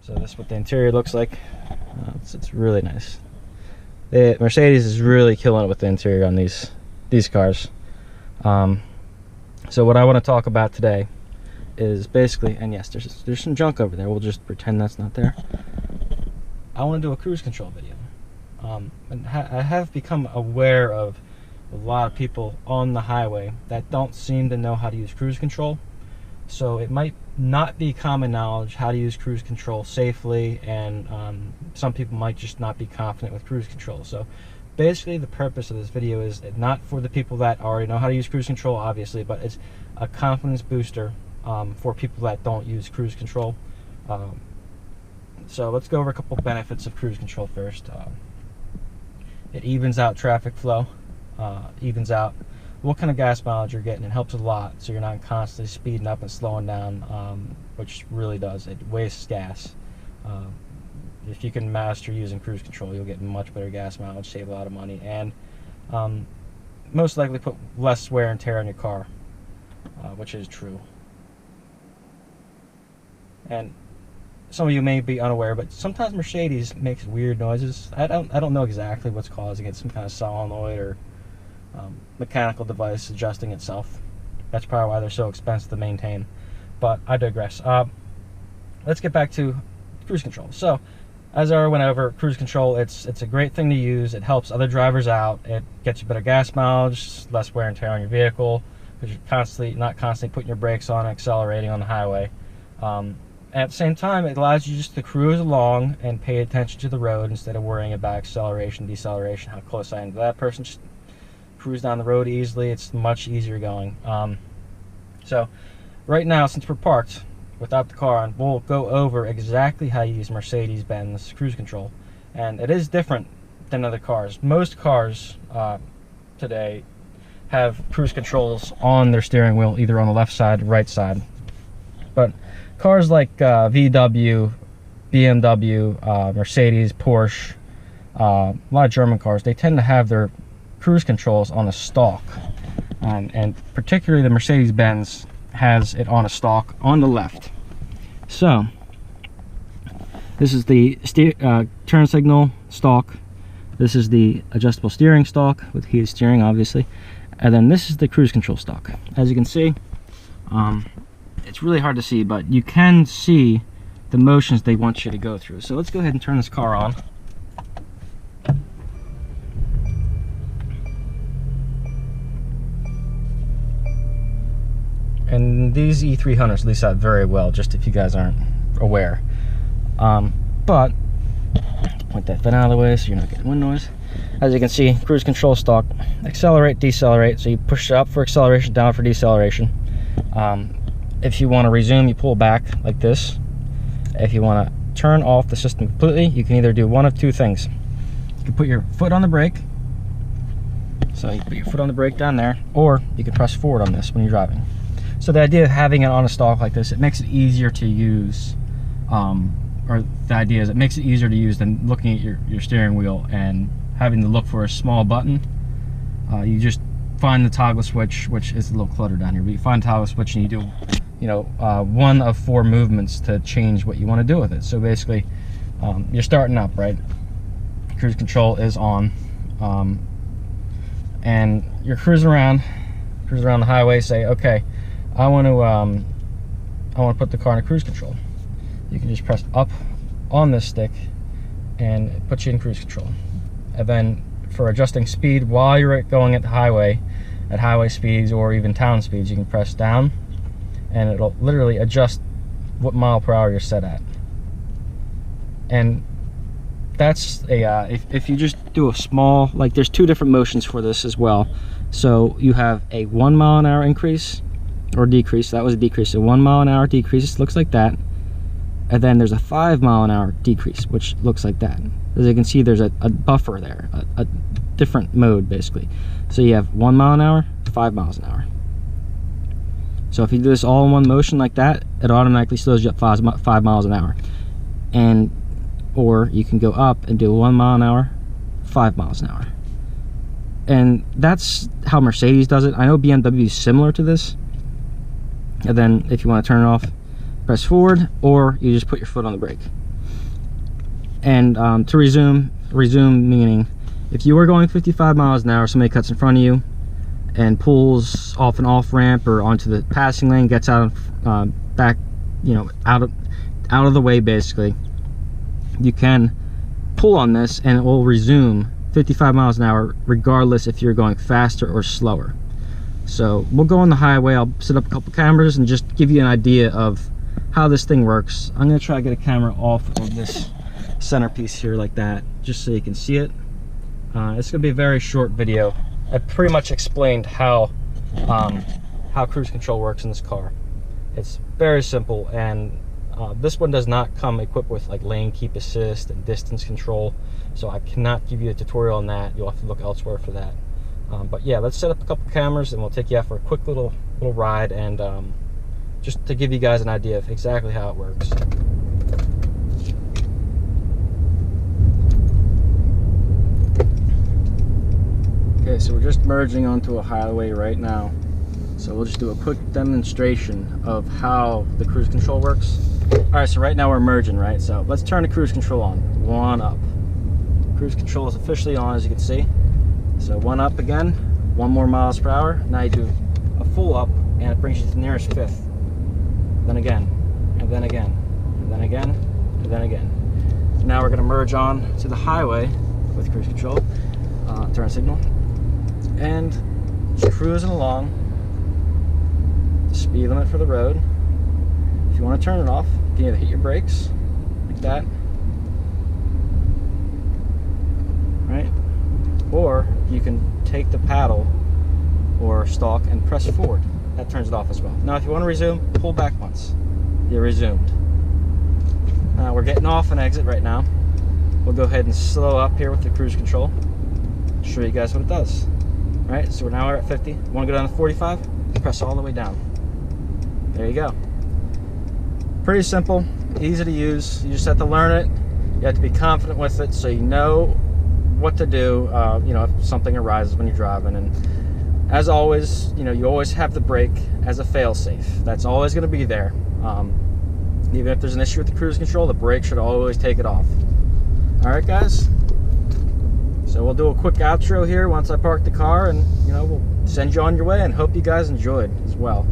So this is what the interior looks like. It's really nice. Mercedes is really killing it with the interior on these cars. So what I want to talk about today is basically, and yes, there's some junk over there. We'll just pretend that's not there. I want to do a cruise control video. And I have become aware of a lot of people on the highway that don't seem to know how to use cruise control. So it might not be common knowledge how to use cruise control safely, and some people might just not be confident with cruise control. So basically the purpose of this video is not for the people that already know how to use cruise control, obviously, but it's a confidence booster for people that don't use cruise control. So let's go over a couple benefits of cruise control first. It evens out traffic flow, evens out what kind of gas mileage you're getting. It helps a lot, so you're not constantly speeding up and slowing down, which really does. It wastes gas. If you can master using cruise control, you'll get much better gas mileage, save a lot of money, and most likely put less wear and tear on your car, which is true. And some of you may be unaware, but sometimes Mercedes makes weird noises. I don't know exactly what's causing it. Some kind of solenoid or mechanical device adjusting itself. That's probably why they're so expensive to maintain. But I digress. Let's get back to cruise control. So, as I went over, cruise control, it's a great thing to use. It helps other drivers out. It gets you better gas mileage, less wear and tear on your vehicle, because you're not constantly putting your brakes on and accelerating on the highway. At the same time, it allows you just to cruise along and pay attention to the road instead of worrying about acceleration, deceleration, how close I am to that person. Just cruise down the road easily. It's much easier going. So right now, since we're parked without the car on, we'll go over exactly how you use Mercedes-Benz cruise control. And it is different than other cars. Most cars today have cruise controls on their steering wheel, either on the left side or right side. But cars like VW, BMW, Mercedes, Porsche, a lot of German cars, they tend to have their cruise controls on a stalk. And particularly the Mercedes-Benz has it on a stalk on the left. So this is the turn signal stalk. This is the adjustable steering stalk with heated steering, obviously. And then this is the cruise control stalk. As you can see, it's really hard to see, but you can see the motions they want you to go through. So let's go ahead and turn this car on. And these E300s release out very well, just if you guys aren't aware. But point that fan out of the way so you're not getting wind noise. As you can see, cruise control stalk, accelerate, decelerate. So you push up for acceleration, down for deceleration. If you want to resume, you pull back like this. If you want to turn off the system completely, you can either do one of two things. You can put your foot on the brake. So you put your foot on the brake down there, or you can press forward on this when you're driving. So the idea of having it on a stalk like this, it makes it easier to use, or the idea is it makes it easier to use than looking at your steering wheel and having to look for a small button. You just find the toggle switch, which is a little cluttered down here, but you find the toggle switch and you do, one of 4 movements to change what you want to do with it. So basically, you're starting up, right? Cruise control is on, and you're cruising around the highway. Say, okay, I want to put the car in cruise control. You can just press up on this stick and it puts you in cruise control. And then for adjusting speed while you're going at the highway, at highway speeds or even town speeds, you can press down and it'll literally adjust what mile per hour you're set at. And that's if you just do a small, like, there's 2 different motions for this as well. So you have a 1 mile an hour increase or decrease. That was a decrease. So 1 mile an hour decrease looks like that. And then there's a 5 mile an hour decrease, which looks like that. As you can see, there's a buffer there, a different mode basically. So you have 1 mile an hour, 5 miles an hour. So if you do this all in one motion like that, it automatically slows you up 5 miles an hour. And or you can go up and do 1 mile an hour, 5 miles an hour. And that's how Mercedes does it. I know BMW is similar to this. And then if you want to turn it off, press forward, or you just put your foot on the brake. And to resume meaning if you were going 55 miles an hour, somebody cuts in front of you and pulls off an off ramp or onto the passing lane, gets out of back, you know, out of the way basically, you can pull on this and it will resume 55 miles an hour regardless if you're going faster or slower. So we'll go on the highway. I'll set up a couple cameras and just give you an idea of how this thing works. I'm going to try to get a camera off of this centerpiece here like that, just so you can see it. It's going to be a very short video. I pretty much explained how cruise control works in this car. It's very simple, and this one does not come equipped with like lane keep assist and distance control, so I cannot give you a tutorial on that. You'll have to look elsewhere for that. But yeah, let's set up a couple cameras and we'll take you out for a quick little ride, and just to give you guys an idea of exactly how it works. Okay, so we're just merging onto a highway right now. So we'll just do a quick demonstration of how the cruise control works. All right, so right now we're merging, right? So let's turn the cruise control on. 1 up. Cruise control is officially on, as you can see. So 1 up again, 1 more miles per hour. Now you do a full up and it brings you to the nearest 5th. Then again, and then again, and then again, and then again. Now we're gonna merge on to the highway with cruise control, turn signal, and just cruising along. The speed limit for the road. If you want to turn it off, you can either hit your brakes like that, right? Or you can take the paddle or stalk and press forward. That turns it off as well. Now if you want to resume, pull back once. You're resumed. Now we're getting off an exit right now. We'll go ahead and slow up here with the cruise control. Show you guys what it does. Right, so now we're at 50. Want to go down to 45? Press all the way down. There you go. Pretty simple, easy to use. You just have to learn it. You have to be confident with it so you know what to do, you know, if something arises when you're driving. And as always, you know, you always have the brake as a fail-safe. That's always going to be there. Even if there's an issue with the cruise control, the brake should always take it off. All right, guys. So we'll do a quick outro here once I park the car, and you know, we'll send you on your way and hope you guys enjoyed as well.